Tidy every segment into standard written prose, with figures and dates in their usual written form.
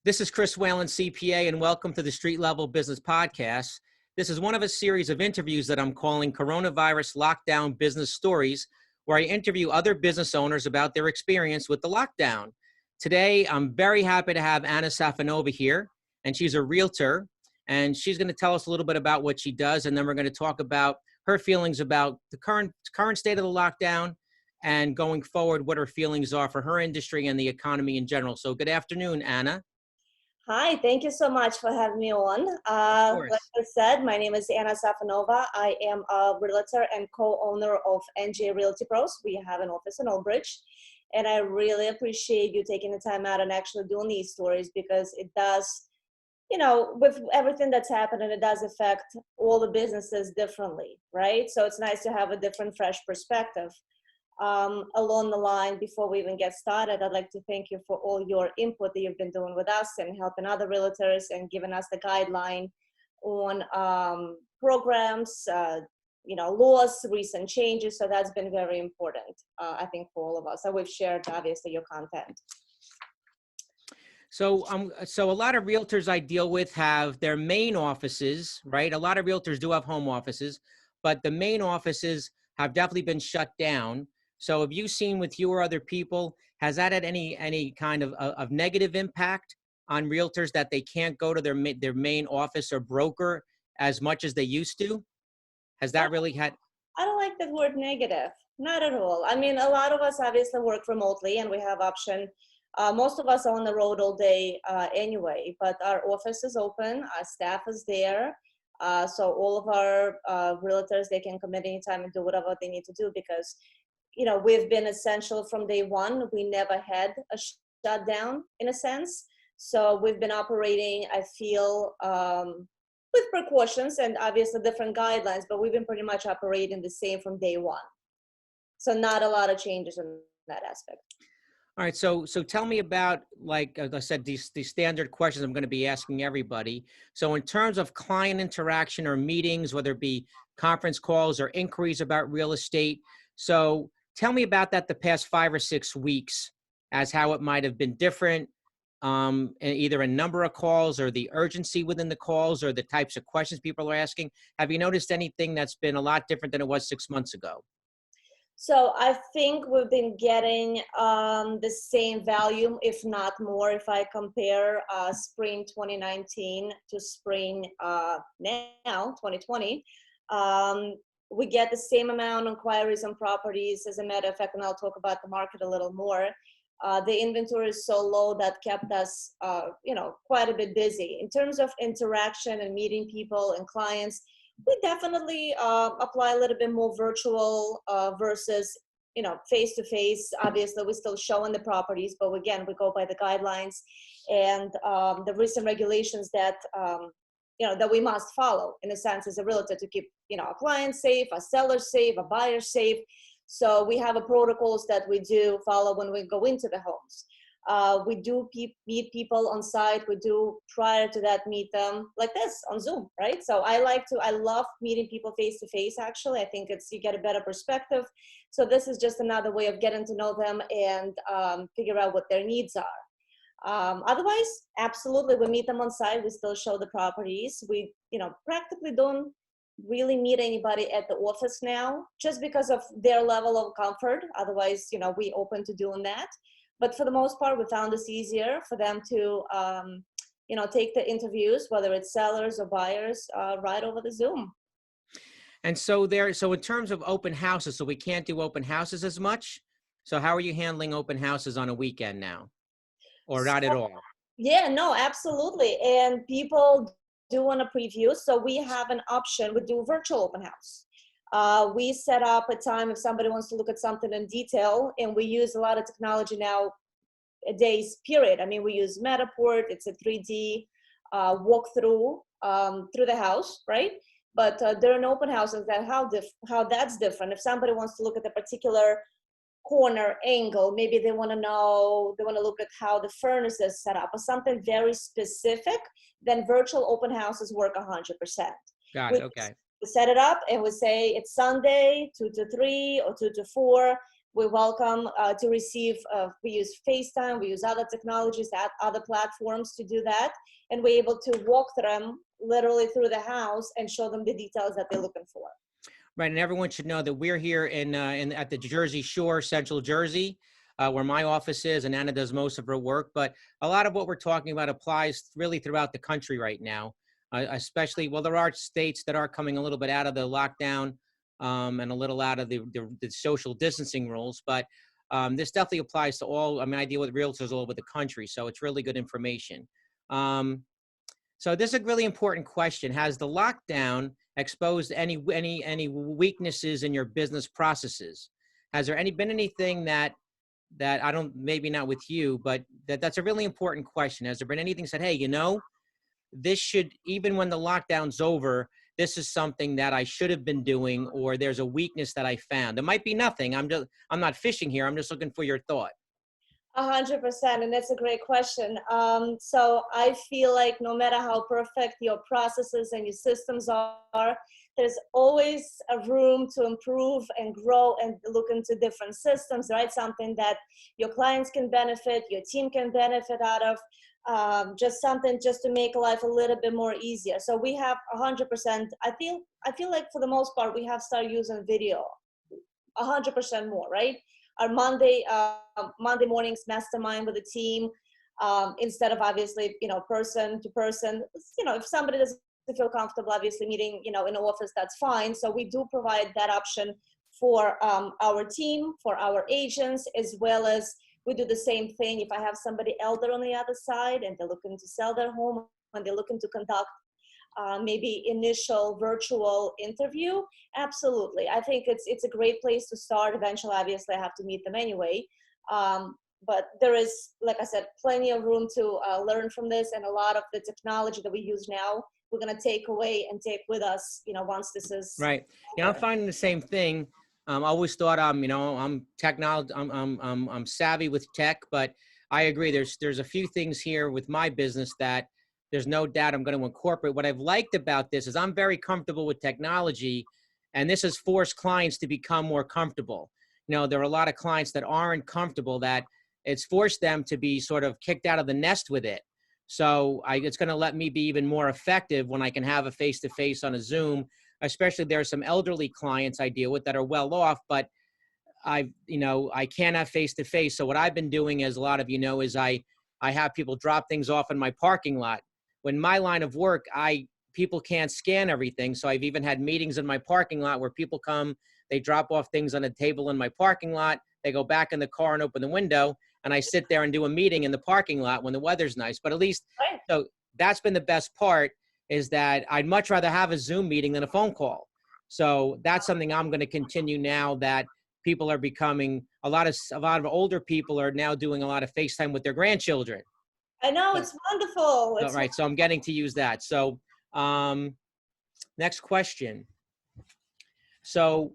This is Chris Whalen, CPA, and welcome to the Street Level Business Podcast. This is one of a series of interviews that I'm calling Coronavirus Lockdown Business Stories, where I interview other business owners about their experience with the lockdown. Today, I'm very happy to have Anna Safonova here, and she's a realtor, and she's going to tell us a little bit about what she does, and then we're going to talk about her feelings about the current state of the lockdown and going forward, what her feelings are for her industry and the economy in general. So good afternoon, Anna. Hi, thank you so much for having me on. Of Like course. I said, my name is Anna Safonova. I am a realtor and co-owner of NJ Realty Pros. We have an office in Old Bridge, and I really appreciate you taking the time out and actually doing these stories because it does, with everything that's happening, it does affect all the businesses differently, right? So it's nice to have a different, fresh perspective. Along the line, before we even get started, I'd like to thank you for all your input that you've been doing with us and helping other realtors and giving us the guideline on programs, laws, recent changes. So that's been very important, I think, for all of us. So we've shared, obviously, your content. So a lot of realtors I deal with have their main offices, right? A lot of realtors do have home offices, but the main offices have definitely been shut down. So have you seen with you or other people, has that had any kind of negative impact on realtors that they can't go to their main office or broker as much as they used to? Has that really had? I don't like that word negative. Not at all. I mean, a lot of us obviously work remotely and we have option. Most of us are on the road all day anyway, but our office is open, our staff is there. So all of our realtors, they can come in anytime and do whatever they need to do because, we've been essential from day one. We never had a shutdown in a sense. So we've been operating, I feel, with precautions and obviously different guidelines, but we've been pretty much operating the same from day one. So not a lot of changes in that aspect. All right, so tell me about, like as I said, these standard questions I'm going to be asking everybody. So in terms of client interaction or meetings, whether it be conference calls or inquiries about real estate, so tell me about that the past 5 or 6 weeks, as how it might have been different, either a number of calls or the urgency within the calls or the types of questions people are asking. Have you noticed anything that's been a lot different than it was 6 months ago? So I think we've been getting the same volume, if not more, if I compare spring 2019 to spring now, 2020. We get the same amount of inquiries on properties. As a matter of fact, and I'll talk about the market a little more. The inventory is so low that kept us, quite a bit busy. In terms of interaction and meeting people and clients, we definitely apply a little bit more virtual versus, face to face. Obviously, we're still showing the properties, but again, we go by the guidelines and the recent regulations that that we must follow in a sense as a realtor to keep our clients safe, our sellers safe, our buyers safe. So we have a protocols that we do follow when we go into the homes. We do meet people on site. We do prior to that meet them like this on Zoom, right? So I love meeting people face to face. Actually, I think you get a better perspective. So this is just another way of getting to know them and figure out what their needs are. Otherwise, absolutely, we meet them on site. We still show the properties. We, practically don't really meet anybody at the office now just because of their level of comfort. Otherwise, we open to doing that. But for the most part, we found this easier for them to, take the interviews, whether it's sellers or buyers, right over the Zoom. And so in terms of open houses, so we can't do open houses as much. So how are you handling open houses on a weekend now? Or not at all? Yeah, no, absolutely. And people do want a preview. So we have an option. We do virtual open house. We set up a time if somebody wants to look at something in detail, and we use a lot of technology now, a day's period. I mean, we use Matterport. It's a 3D walkthrough through the house, right? But during open houses, how that's different. If somebody wants to look at a particular corner angle, maybe they want to look at how the furnace is set up or something very specific, then virtual open houses work 100%. Got it. Okay. We set it up and we say it's Sunday 2 to 3 or 2 to 4. We welcome to receive, we use FaceTime, we use other technologies, other platforms to do that. And we're able to walk them literally through the house and show them the details that they're looking for. Right, and everyone should know that we're here in at the Jersey Shore, Central Jersey, where my office is, and Anna does most of her work. But a lot of what we're talking about applies really throughout the country right now, especially, well, there are states that are coming a little bit out of the lockdown and a little out of the social distancing rules. But this definitely applies to all. I mean, I deal with realtors all over the country, so it's really good information. So this is a really important question. Has the lockdown exposed any weaknesses in your business processes? Has there been anything that I don't, maybe not with you, but that's a really important question. Has there been anything said, hey, you know, this should, even when the lockdown's over, this is something that I should have been doing, or there's a weakness that I found? There might be nothing. I'm not fishing here. I'm just looking for your thought. 100%, and that's a great question. So I feel like no matter how perfect your processes and your systems are, there's always a room to improve and grow and look into different systems, right? Something that your clients can benefit, your team can benefit out of, just something just to make life a little bit more easier. So we have 100%, I feel like for the most part, we have started using video 100% more, right? Our Monday mornings mastermind with the team, instead of obviously, person to person. If somebody doesn't feel comfortable, obviously meeting, in an office, that's fine. So we do provide that option for our team, for our agents, as well as we do the same thing. If I have somebody elder on the other side and they're looking to sell their home and they're looking to conduct maybe initial virtual interview, absolutely. I think it's a great place to start. Eventually, obviously, I have to meet them anyway. But there is, like I said, plenty of room to learn from this, and a lot of the technology that we use now, we're going to take away and take with us, once this is right. I'm finding the same thing. I always thought I'm technology, I'm savvy with tech, but I agree. There's a few things here with my business that there's no doubt I'm going to incorporate. What I've liked about this is I'm very comfortable with technology, and this has forced clients to become more comfortable. There are a lot of clients that aren't comfortable, that it's forced them to be sort of kicked out of the nest with it. So it's going to let me be even more effective when I can have a face-to-face on a Zoom. Especially there are some elderly clients I deal with that are well off, but I can't have face-to-face. So what I've been doing, as a lot of is I have people drop things off in my parking lot. When my line of work, people can't scan everything. So I've even had meetings in my parking lot where people come, they drop off things on a table in my parking lot. They go back in the car and open the window, and I sit there and do a meeting in the parking lot when the weather's nice. But at least, so that's been the best part, is that I'd much rather have a Zoom meeting than a phone call. So that's something I'm going to continue now that people are becoming, a lot of older people are now doing a lot of FaceTime with their grandchildren. I know, it's wonderful. All right, so I'm getting to use that. So next question. So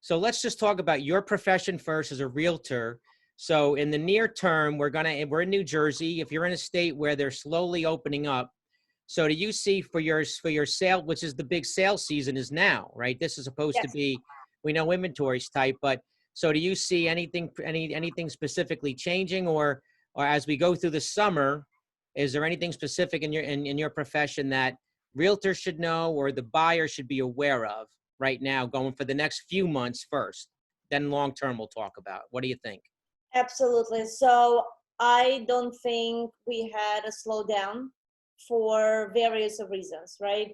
let's just talk about your profession first as a realtor. So in the near term, we're in New Jersey. If you're in a state where they're slowly opening up, so do you see for your sale, which is the big sale season is now, right? This is supposed to be, we know inventory's tight, but so do you see anything specifically changing, or as we go through the summer, is there anything specific in your profession that realtors should know or the buyer should be aware of right now, going for the next few months first? Then long term we'll talk about. What do you think? Absolutely. So I don't think we had a slowdown for various reasons, right?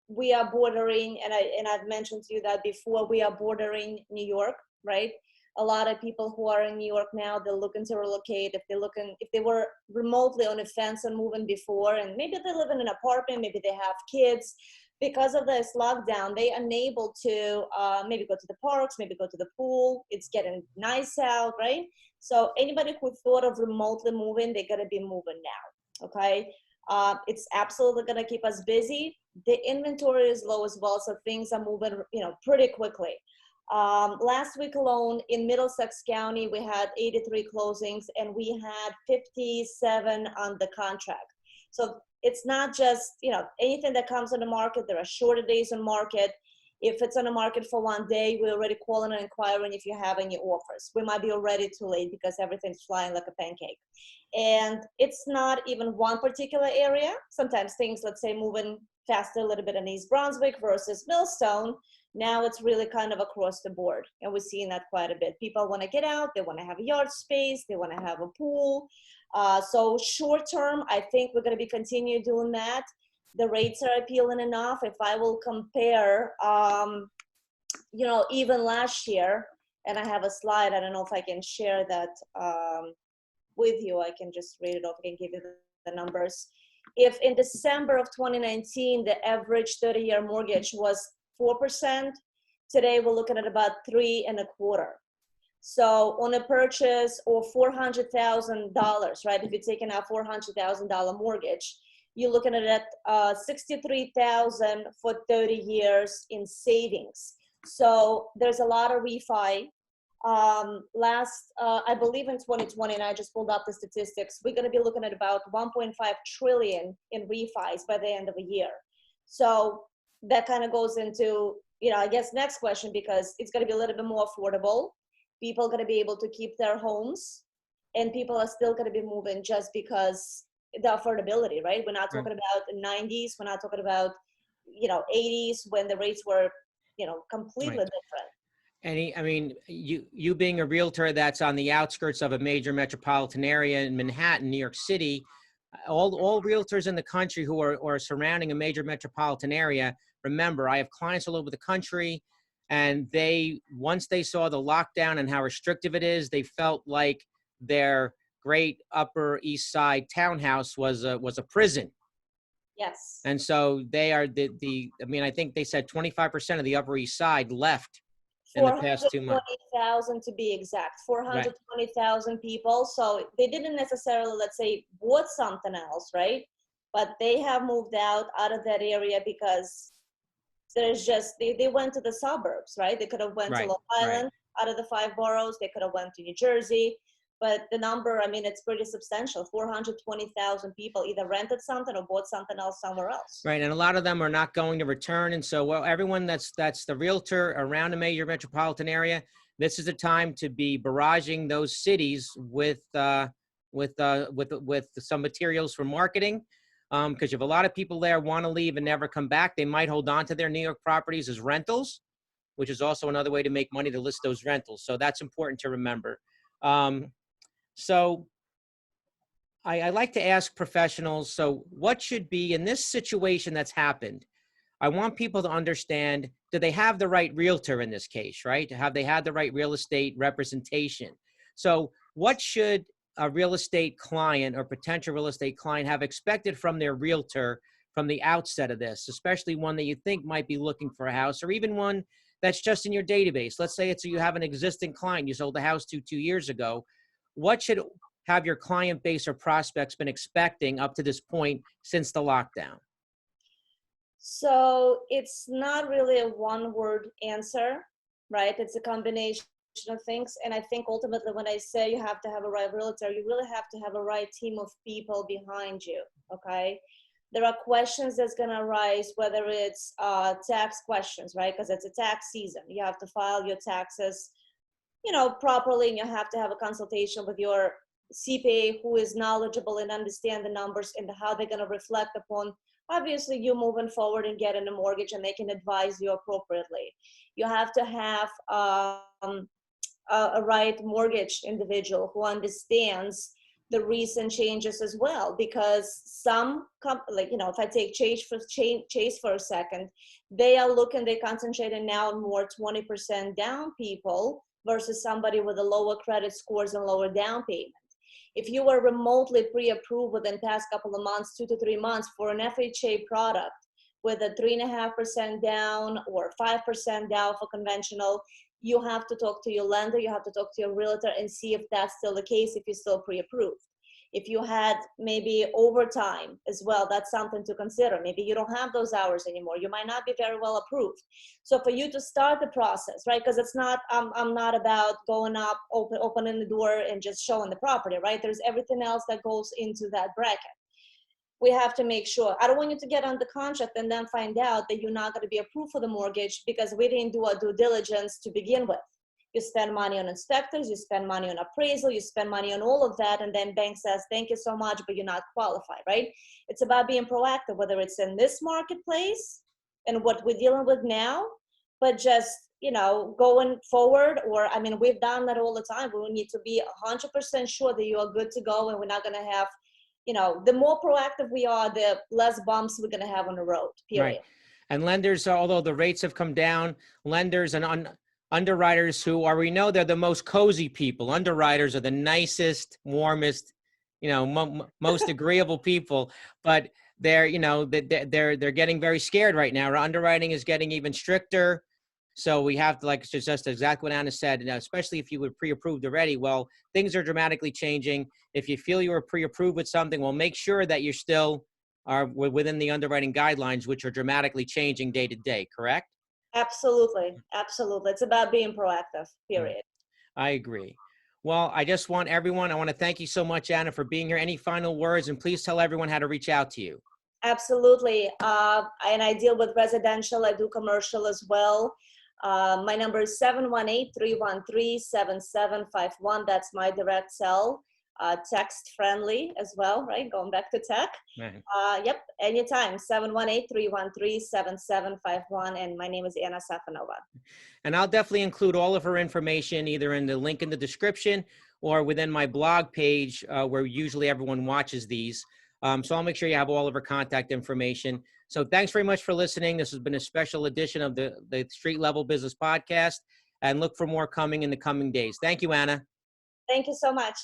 We are bordering, and I've mentioned to you that before, we are bordering New York, right? A lot of people who are in New York now, they're looking to relocate. If they were remotely on a fence and moving before, and maybe they live in an apartment, maybe they have kids, because of this lockdown, they are unable to maybe go to the parks, maybe go to the pool. It's getting nice out, right? So anybody who thought of remotely moving, they're gonna be moving now, okay? It's absolutely gonna keep us busy. The inventory is low as well, so things are moving, pretty quickly. Last week alone in Middlesex County, we had 83 closings, and we had 57 on the contract. So it's not just, anything that comes on the market. There are shorter days on market. If it's on the market for 1 day, we're already calling and inquiring if you have any offers. We might be already too late because everything's flying like a pancake. And it's not even one particular area. Sometimes things, let's say, moving faster a little bit in East Brunswick versus Millstone. Now it's really kind of across the board. And we're seeing that quite a bit. People want to get out. They want to have a yard space. They want to have a pool. So short term, I think we're going to be continue doing that. The rates are appealing enough. If I will compare, even last year, and I have a slide, I don't know if I can share that with you. I can just read it off. I can give you the numbers. If in December of 2019, the average 30-year mortgage was 4%, today we're looking at about 3.25%. So on a purchase of $400,000, right? If you're taking out $400,000 mortgage, you're looking at $63,000 for 30 years in savings. So there's a lot of refi. I believe in 2020, and I just pulled up the statistics, we're going to be looking at about 1.5 trillion in refis by the end of the year. So that kind of goes into, I guess next question, because it's going to be a little bit more affordable. People are going to be able to keep their homes, and people are still going to be moving just because the affordability, right? We're not talking about the 90s. We're not talking about, 80s when the rates were, completely different. You being a realtor that's on the outskirts of a major metropolitan area in Manhattan, New York City, all realtors in the country who are surrounding a major metropolitan area, remember, I have clients all over the country, and once they saw the lockdown and how restrictive it is, they felt like their great Upper East Side townhouse was a prison. Yes. And so they are I think they said 25% of the Upper East Side left in the past 2 months. 420,000 to be exact, 420,000 people. So they didn't necessarily, let's say, bought something else, right? But they have moved out of that area because there's just, they went to the suburbs, right? They could have went to Long Island out of the 5 boroughs. They could have went to New Jersey. But the number, it's pretty substantial. 420,000 people either rented something or bought something else somewhere else. Right, and a lot of them are not going to return. And so, everyone that's the realtor around a major metropolitan area, this is a time to be barraging those cities with some materials for marketing, because if a lot of people there want to leave and never come back, they might hold on to their New York properties as rentals, which is also another way to make money, to list those rentals. So that's important to remember. So I like to ask professionals, so what should be in this situation that's happened? I want people to understand, do they have the right realtor in this case, right? Have they had the right real estate representation? So what should a real estate client or potential real estate client have expected from their realtor from the outset of this, especially one that you think might be looking for a house, or even one that's just in your database? Let's say you have an existing client you sold the house to 2 years ago. What should have your client base or prospects been expecting up to this point since the lockdown? So it's not really a one-word answer, right? It's a combination of things. And I think ultimately when I say you have to have a right realtor, you really have to have a right team of people behind you, okay? There are questions that's going to arise, whether it's tax questions, right? Because it's a tax season. You have to file your taxes, properly, and you have to have a consultation with your CPA who is knowledgeable and understand the numbers and how they're going to reflect upon, obviously, you moving forward and getting a mortgage, and they can advise you appropriately. You have to have a right mortgage individual who understands the recent changes as well, because some, if I take Chase for a second, they're concentrating now on more 20% down people versus somebody with a lower credit scores and lower down payment. If you were remotely pre-approved within the past couple of months, 2 to 3 months, for an FHA product with a 3.5% down or 5% down for conventional, you have to talk to your lender, you have to talk to your realtor and see if that's still the case, if you're still pre-approved. If you had maybe overtime as well, that's something to consider. Maybe you don't have those hours anymore. You might not be very well approved. So for you to start the process, right? Because it's not, I'm not about going up, opening the door and just showing the property, right? There's everything else that goes into that bracket. we have to make sure. I don't want you to get under contract and then find out that you're not going to be approved for the mortgage because we didn't do our due diligence to begin with. You spend money on inspectors, you spend money on appraisal, you spend money on all of that, and then bank says, thank you so much, but you're not qualified, right? It's about being proactive, whether it's in this marketplace and what we're dealing with now, but just, you know, going forward, or, I mean, we've done that all the time. We need to be 100% sure that you are good to go, and we're not going to have, you know, the more proactive we are, the less bumps we're going to have on the road, period. Right. And lenders, although the rates have come down, lenders and underwriters who are, we know they're the most cozy people. Underwriters are the nicest, warmest, you know, most agreeable people, but they're, you know, they're getting very scared right now. Our underwriting is getting even stricter. So we have to, like, just exactly what Anna said, you know, especially if you were pre-approved already. Well, things are dramatically changing. If you feel you were pre-approved with something, well, make sure that you're still are within the underwriting guidelines, which are dramatically changing day to day, correct? Absolutely. Absolutely. It's about being proactive, period. I agree. Well, I just want everyone, I want to thank you so much, Anna, for being here. Any final words? And please tell everyone how to reach out to you. Absolutely. And I deal with residential. I do commercial as well. My number is 718-313-7751. That's my direct cell. Text friendly as well, right? Going back to tech. Right. Yep, anytime. 718-313-7751. And my name is Anna Safonova. And I'll definitely include all of her information either in the link in the description or within my blog page where usually everyone watches these. So I'll make sure you have all of her contact information. So thanks very much for listening. This has been a special edition of the Street Level Business Podcast, and look for more coming in the coming days. Thank you, Anna. Thank you so much.